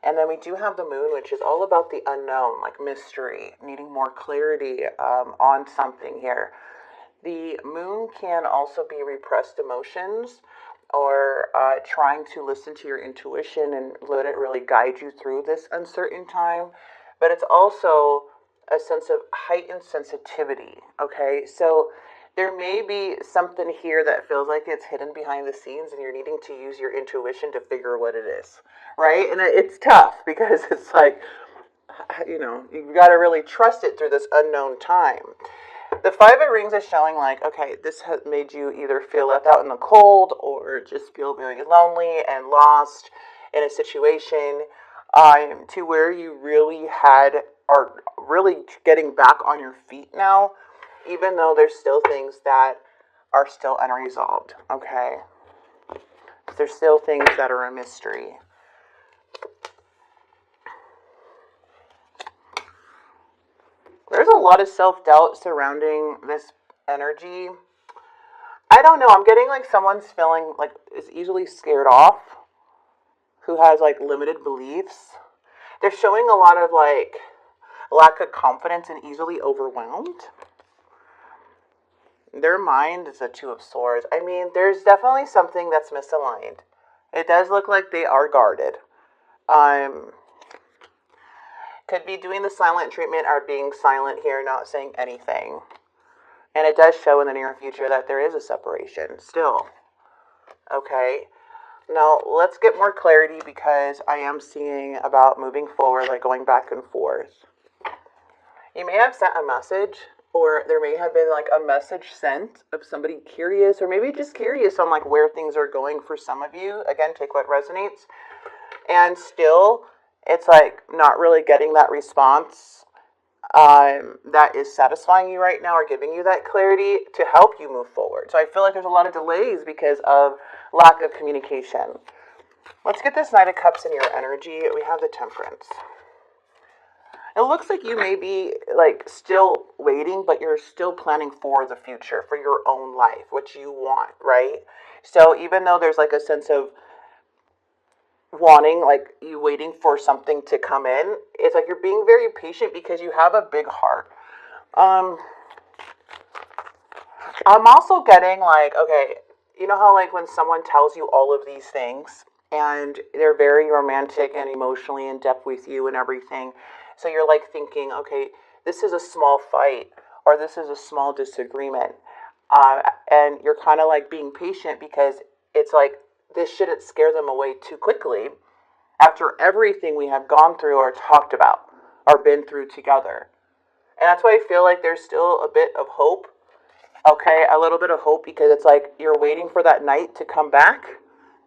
And then we do have the moon, which is all about the unknown, like mystery, needing more clarity on something here. The moon can also be repressed emotions or trying to listen to your intuition and let it really guide you through this uncertain time. But it's also a sense of heightened sensitivity, okay? So there may be something here that feels like it's hidden behind the scenes and you're needing to use your intuition to figure what it is, right? And it's tough because it's like, you've got to really trust it through this unknown time. The Five of Rings is showing like, okay, this has made you either feel left out in the cold or just feel very lonely and lost in a situation to where you really are really getting back on your feet now, even though there's still things that are still unresolved, okay? There's still things that are a mystery. There's a lot of self-doubt surrounding this energy. I don't know. I'm getting like someone's feeling like is easily scared off, who has like limited beliefs. They're showing a lot of like lack of confidence and easily overwhelmed. Their mind is a Two of Swords. I mean, there's definitely something that's misaligned. It does look like they are guarded. Could be doing the silent treatment or being silent here, not saying anything. And it does show in the near future that there is a separation still. Okay. Now, let's get more clarity because I am seeing about moving forward, like going back and forth. You may have sent a message, or there may have been like a message sent of somebody curious, or maybe just curious on like where things are going for some of you. Again, take what resonates. And still, it's like not really getting that response that is satisfying you right now or giving you that clarity to help you move forward. So I feel like there's a lot of delays because of lack of communication. Let's get this Knight of Cups in your energy. We have the Temperance. It looks like you may be like still waiting, but you're still planning for the future, for your own life, what you want, right? So even though there's like a sense of wanting, like you waiting for something to come in, it's like you're being very patient because you have a big heart. I'm also getting like, okay, you know how like when someone tells you all of these things and they're very romantic and emotionally in depth with you and everything, so you're like thinking, okay, this is a small fight or this is a small disagreement, and you're kind of like being patient because it's like this shouldn't scare them away too quickly after everything we have gone through or talked about or been through together. And that's why I feel like there's still a bit of hope. Okay, a little bit of hope because it's like you're waiting for that night to come back.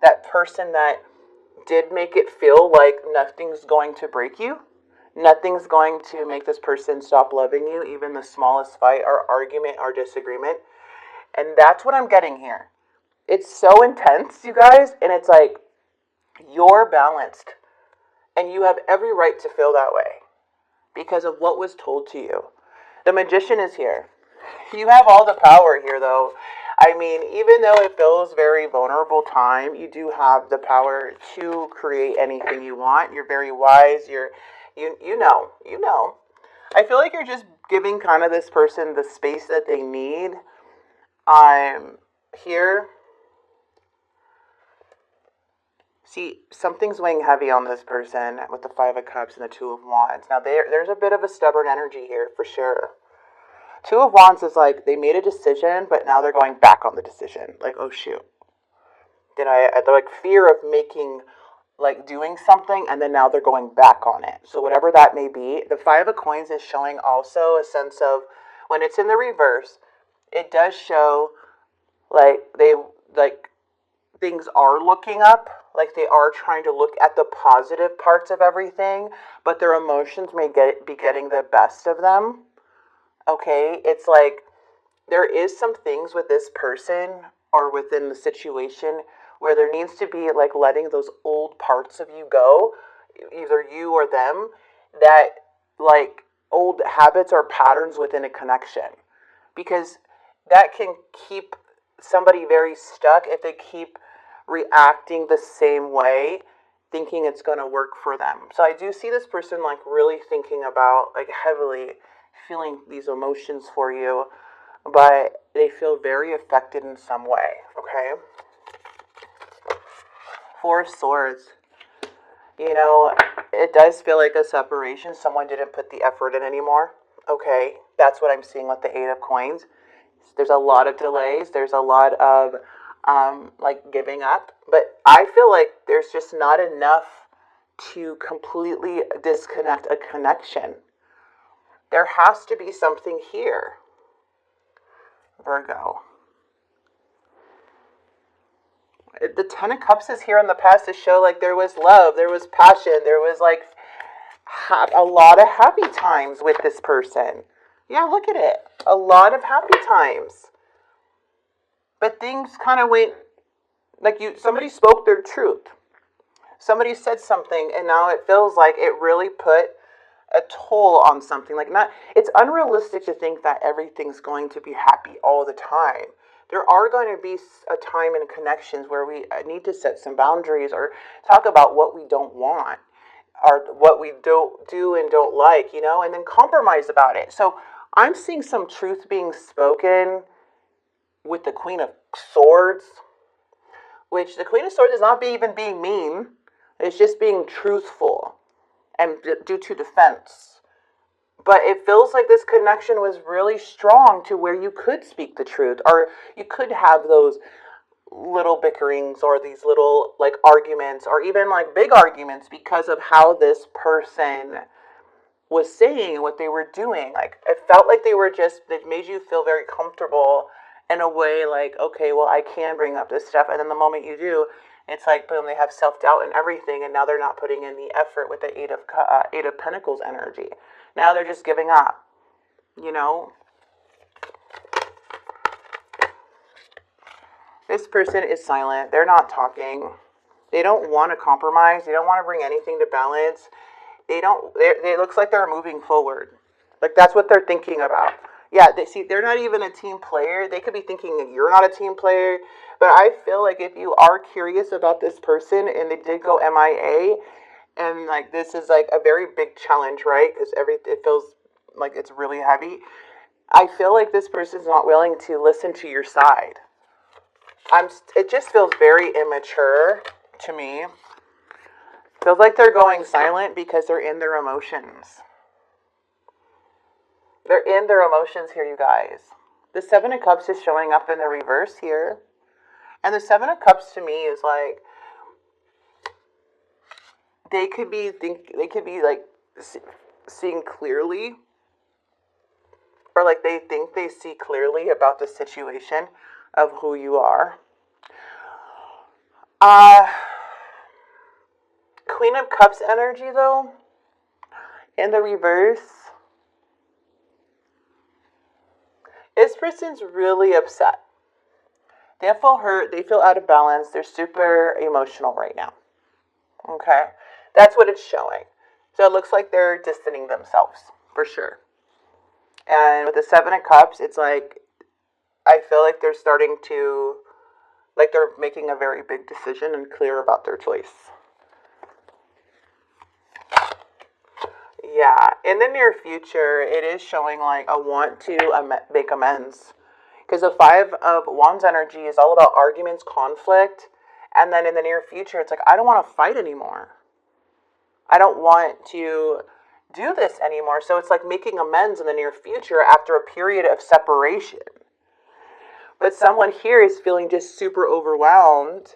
That person that did make it feel like nothing's going to break you. Nothing's going to make this person stop loving you, even the smallest fight or argument or disagreement. And that's what I'm getting here. It's so intense, you guys, and it's like you're balanced. And you have every right to feel that way because of what was told to you. The Magician is here. You have all the power here, though. I mean, even though it feels very vulnerable time, you do have the power to create anything you want. You're very wise. You know. I feel like you're just giving kind of this person the space that they need. Here. See, something's weighing heavy on this person with the Five of Cups and the Two of Wands. Now, there's a bit of a stubborn energy here, for sure. Two of Wands is like, they made a decision, but now they're going back on the decision. Like, oh, shoot. They're like fear of making, like doing something, and then now they're going back on it. So whatever that may be, the Five of Coins is showing also a sense of, when it's in the reverse, it does show, like, things are looking up, like they are trying to look at the positive parts of everything, but their emotions may be getting the best of them. Okay, it's like there is some things with this person or within the situation where there needs to be like letting those old parts of you go, either you or them, that like old habits or patterns within a connection, because that can keep somebody very stuck if they keep reacting the same way thinking it's going to work for them. So I do see this person like really thinking about, like heavily feeling these emotions for you, but they feel very affected in some way, okay? Four of Swords. You know, it does feel like a separation. Someone didn't put the effort in anymore. Okay, that's what I'm seeing with the Eight of Coins. There's a lot of delays. There's a lot of like giving up. But I feel like there's just not enough to completely disconnect a connection. There has to be something here, Virgo. The Ten of Cups is here in the past to show like there was love, there was passion, there was like a lot of happy times with this person. Yeah, look at it. A lot of happy times. But things kind of went like somebody spoke their truth. Somebody said something and now it feels like it really put a toll on something. Like it's unrealistic to think that everything's going to be happy all the time. There are going to be a time in connections where we need to set some boundaries or talk about what we don't want or what we don't do and don't like, you know, and then compromise about it. So I'm seeing some truth being spoken with the Queen of Swords, which the Queen of Swords is not even being mean. It's just being truthful and due to defense. But it feels like this connection was really strong to where you could speak the truth, or you could have those little bickerings or these little like arguments or even like big arguments because of how this person was saying what they were doing. Like it felt like they made you feel very comfortable in a way like, okay, well, I can bring up this stuff. And then the moment you do, it's like, boom, they have self-doubt and everything. And now they're not putting in the effort with the Eight of Pentacles energy. Now they're just giving up, you know. This person is silent. They're not talking. They don't want to compromise. They don't want to bring anything to balance. It looks like they're moving forward. Like that's what they're thinking about. Yeah, they're not even a team player. They could be thinking that you're not a team player. But I feel like if you are curious about this person and they did go MIA, and like this is like a very big challenge, right? Because it feels like it's really heavy. I feel like this person's not willing to listen to your side. It just feels very immature to me. Feels like they're going silent because they're in their emotions. They're in their emotions here, you guys. The Seven of Cups is showing up in the reverse here. And the Seven of Cups to me is like, they could be like seeing clearly, or like they think they see clearly about the situation of who you are. Queen of Cups energy though, in the reverse. This person's really upset. They feel hurt. They feel out of balance. They're super emotional right now. Okay? That's what it's showing. So it looks like they're distancing themselves, for sure. And with the Seven of Cups, it's like, I feel like they're starting to, like they're making a very big decision and clear about their choice. Yeah, in the near future, it is showing like a want to make amends. Because the Five of Wands energy is all about arguments, conflict. And then in the near future, it's like, I don't want to fight anymore. I don't want to do this anymore. So it's like making amends in the near future after a period of separation. But someone here is feeling just super overwhelmed,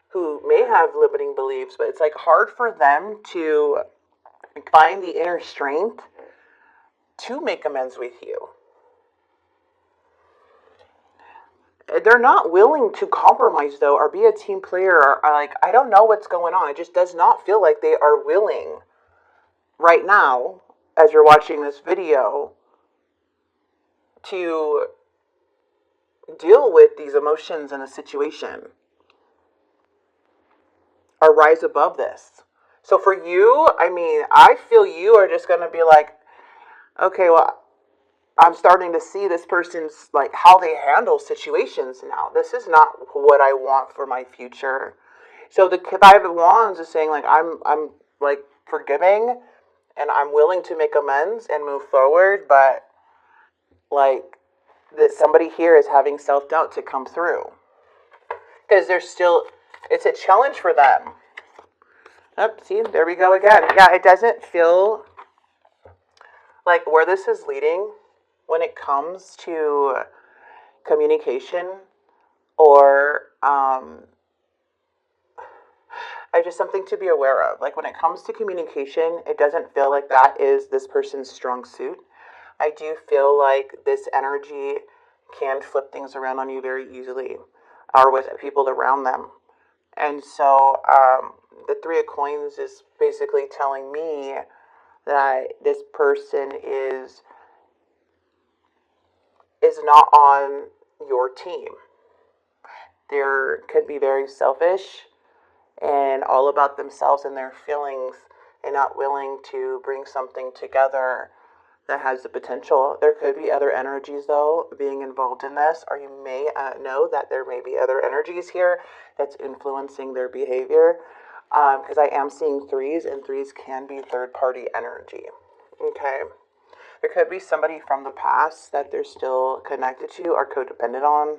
who may have limiting beliefs, but it's like hard for them to find the inner strength to make amends with you. They're not willing to compromise though, or be a team player, or like, I don't know what's going on. It just does not feel like they are willing right now, as you're watching this video, to deal with these emotions in the situation or rise above this. So for you, I mean, I feel you are just going to be like, okay, well, I'm starting to see this person's, like, how they handle situations now. This is not what I want for my future. So the Five of Wands is saying, like, I'm like forgiving, and I'm willing to make amends and move forward, but like that somebody here is having self-doubt to come through, because there's still, it's a challenge for them. See, there we go again. Yeah, it doesn't feel like where this is leading when it comes to communication or I just something to be aware of. Like when it comes to communication, it doesn't feel like that is this person's strong suit. I do feel like this energy can flip things around on you very easily, or with people around them. And so the Three of Coins is basically telling me that this person is not on your team. They could be very selfish and all about themselves and their feelings, and not willing to bring something together that has the potential. There could be other energies, though, being involved in this, or you may know that there may be other energies here that's influencing their behavior, because I am seeing threes, and threes can be third-party energy. Okay. There could be somebody from the past that they're still connected to or codependent on.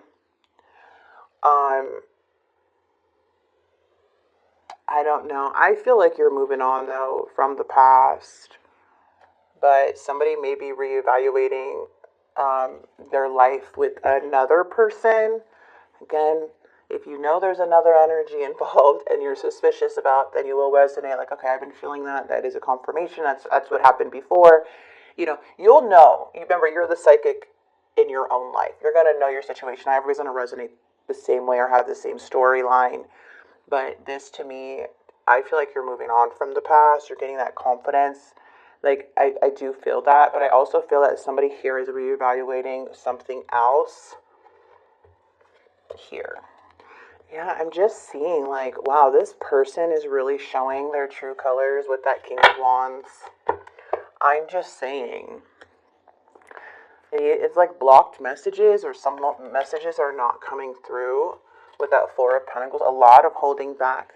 I don't know. I feel like you're moving on, though, from the past. But somebody may be reevaluating their life with another person. Again, if you know there's another energy involved and you're suspicious about, then you will resonate like, okay, I've been feeling that. That is a confirmation. That's what happened before. You know, you'll know. Remember, you're the psychic in your own life. You're going to know your situation. Everybody's going to resonate the same way or have the same storyline. But this, to me, I feel like you're moving on from the past. You're getting that confidence. Like, I do feel that. But I also feel that somebody here is reevaluating something else here. Yeah, I'm just seeing, like, wow, this person is really showing their true colors with that King of Wands. I'm just saying. It's like blocked messages, or some messages are not coming through with that Four of Pentacles. A lot of holding back.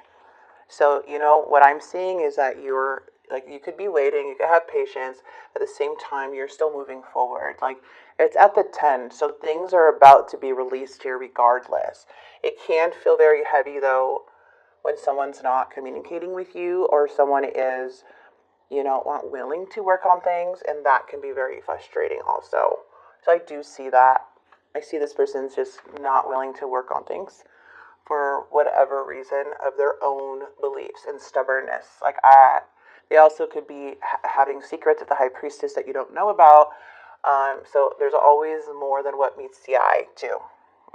So, you know, what I'm seeing is that you're, like, you could be waiting, you could have patience, at the same time, you're still moving forward. Like, it's at the 10, so things are about to be released here regardless. It can feel very heavy, though, when someone's not communicating with you, or someone is, you know, not willing to work on things, and that can be very frustrating also. So I do see that. I see this person's just not willing to work on things for whatever reason of their own beliefs and stubbornness. Like, they also could be having secrets at the High Priestess that you don't know about. So there's always more than what meets the eye, too.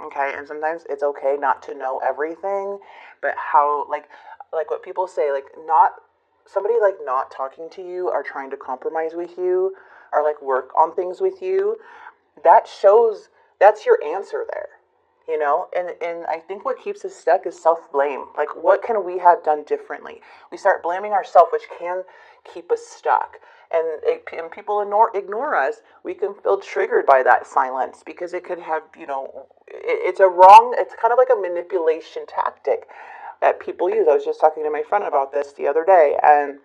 Okay, and sometimes it's okay not to know everything, but how, like what people say, like, not somebody like not talking to you or trying to compromise with you or like work on things with you, that shows that's your answer there. You know, and I think what keeps us stuck is self-blame. Like, what can we have done differently? We start blaming ourselves, which can keep us stuck. And people ignore us. We can feel triggered by that silence because it could have, you know, it's kind of like a manipulation tactic that people use. I was just talking to my friend about this the other day. And,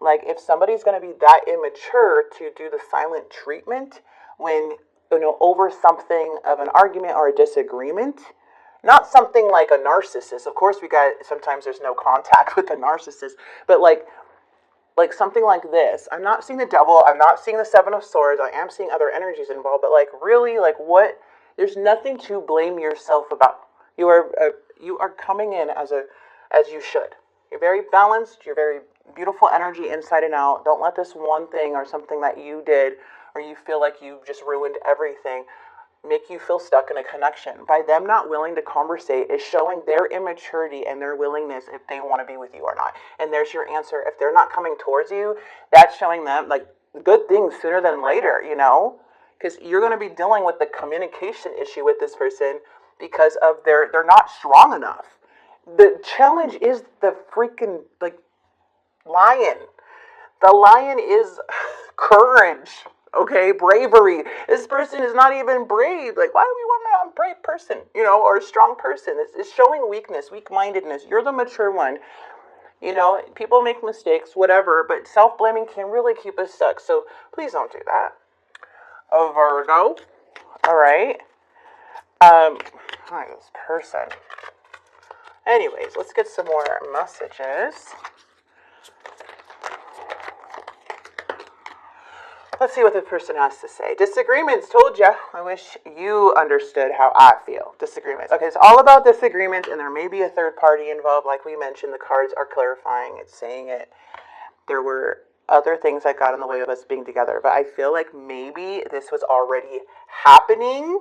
like, if somebody's going to be that immature to do the silent treatment when, you know, over something of an argument or a disagreement, not something like a narcissist. Of course, sometimes there's no contact with a narcissist, but like something like this. I'm not seeing the Devil. I'm not seeing the Seven of Swords. I am seeing other energies involved, but like, really, like, what? There's nothing to blame yourself about. You are coming in as you should. You're very balanced. You're very beautiful energy inside and out. Don't let this one thing or something that you did, or you feel like you've just ruined everything, make you feel stuck in a connection. By them not willing to conversate is showing their immaturity and their willingness if they want to be with you or not. And there's your answer. If they're not coming towards you, that's showing them, like, good things sooner than later, you know? Because you're going to be dealing with the communication issue with this person because of they're not strong enough. The challenge is the freaking, like, lion. The lion is courage, Okay, bravery. This person is not even brave. Like, why do we want a brave person, or a strong person? It's showing weakness, weak-mindedness. You're the mature one. People make mistakes, whatever, but self-blaming can really keep us stuck. So please don't do that. A Virgo. All right. This person. Anyways, let's get some more messages. Let's see what the person has to say. Disagreements. Told ya. I wish you understood how I feel. Disagreements. Okay, it's all about disagreements, and there may be a third party involved. Like we mentioned, the cards are clarifying. It's saying it. There were other things that got in the way of us being together, but I feel like maybe this was already happening.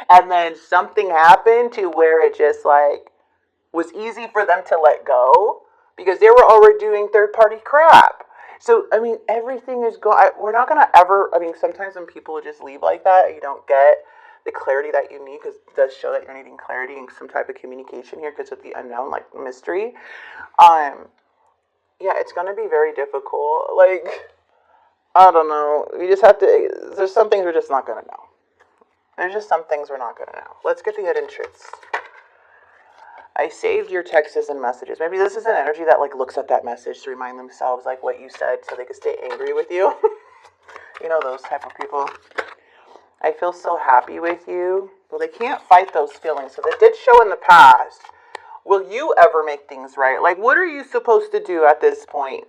And then something happened to where it just was easy for them to let go because they were already doing third party crap. So, everything is going, we're not going to ever, sometimes when people just leave like that, you don't get the clarity that you need, because it does show that you're needing clarity and some type of communication here because of the unknown, like mystery. Yeah, it's going to be very difficult. I don't know. We just have to, there's some things we're just not going to know. There's just some things we're not going to know. Let's get the hidden truths. I saved your texts and messages. Maybe this is an energy that looks at that message to remind themselves what you said so they could stay angry with you. Those type of people. I feel so happy with you. Well, they can't fight those feelings. So that did show in the past. Will you ever make things right? What are you supposed to do at this point?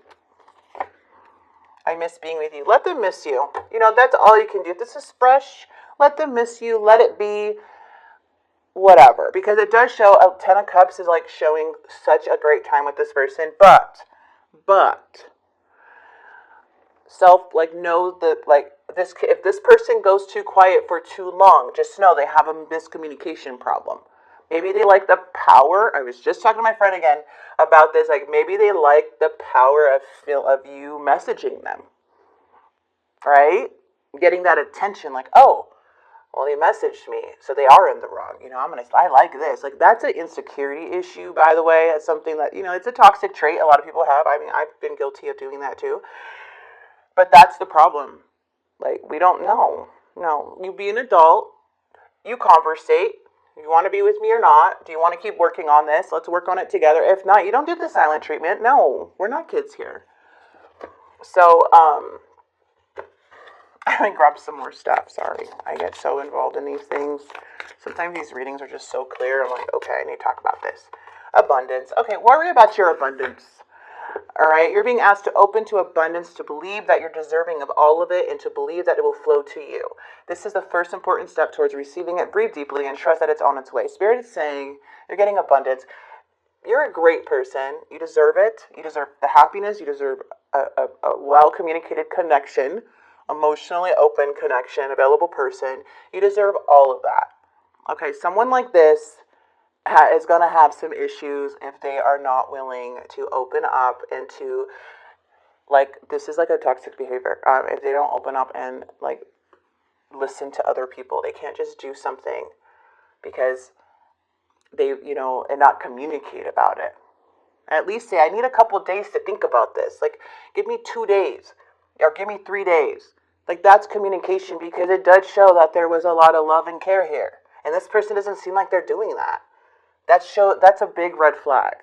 I miss being with you. Let them miss you. That's all you can do. If this is fresh, let them miss you. Let it be. Whatever, because it does show a 10 of Cups is showing such a great time with this person, but know that this, if this person goes too quiet for too long, just know they have a miscommunication problem. Maybe they like the power. I was just talking to my friend again about this. Maybe they like the power of you messaging them, right? Getting that attention. Oh, well, they messaged me, so they are in the wrong. I like this. That's an insecurity issue, by the way. It's something that, it's a toxic trait a lot of people have. I've been guilty of doing that too. But that's the problem. We don't know. No, you be an adult. You conversate. You want to be with me or not? Do you want to keep working on this? Let's work on it together. If not, you don't do the silent treatment. No, we're not kids here. So, I'm going to grab some more stuff. Sorry. I get so involved in these things. Sometimes these readings are just so clear. I'm okay, I need to talk about this. Abundance. Okay, worry about your abundance. All right, you're being asked to open to abundance, to believe that you're deserving of all of it, and to believe that it will flow to you. This is the first important step towards receiving it. Breathe deeply and trust that it's on its way. Spirit is saying you're getting abundance. You're a great person. You deserve it. You deserve the happiness. You deserve a well-communicated connection. Emotionally open connection, available person. You deserve all of that. Okay, someone like this is going to have some issues if they are not willing to open up and to, this is a toxic behavior. If they don't open up and, listen to other people, they can't just do something because they, and not communicate about it. At least say, I need a couple of days to think about this. Give me 2 days. Or give me 3 days. That's communication, because it does show that there was a lot of love and care here. And this person doesn't seem like they're doing that. That's a big red flag.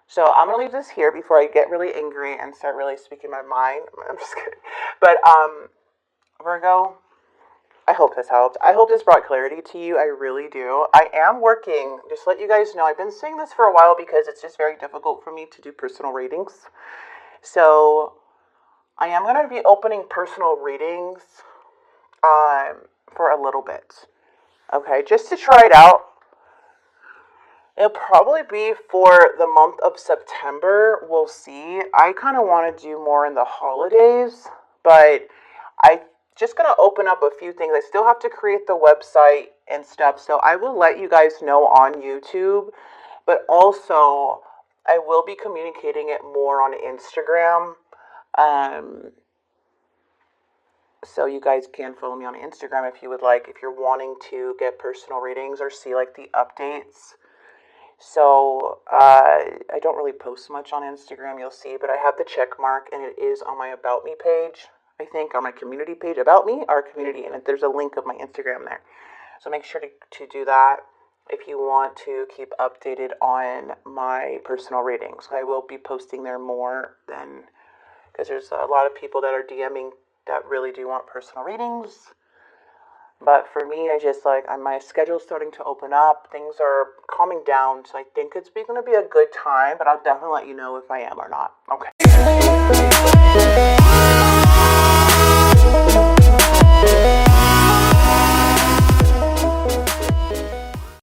So I'm going to leave this here before I get really angry and start really speaking my mind. I'm just kidding. But Virgo, I hope this helped. I hope this brought clarity to you. I really do. I am working, just to let you guys know, I've been saying this for a while because it's just very difficult for me to do personal readings. So I am going to be opening personal readings for a little bit. Okay, just to try it out. It'll probably be for the month of September. We'll see. I kind of want to do more in the holidays, but I'm just going to open up a few things. I still have to create the website and stuff, so I will let you guys know on YouTube, but also I will be communicating it more on Instagram. So you guys can follow me on Instagram if you would like, if you're wanting to get personal readings or see the updates. So I don't really post much on Instagram, you'll see, but I have the check mark and it is on my About Me page. I think, on my community page about me, our community, and there's a link of my Instagram there. So make sure to do that if you want to keep updated on my personal readings. I will be posting there more than, because there's a lot of people that are DMing that really do want personal readings. But for me, I just like, my schedule's starting to open up. Things are calming down. So I think it's going to be a good time, but I'll definitely let you know if I am or not. Okay.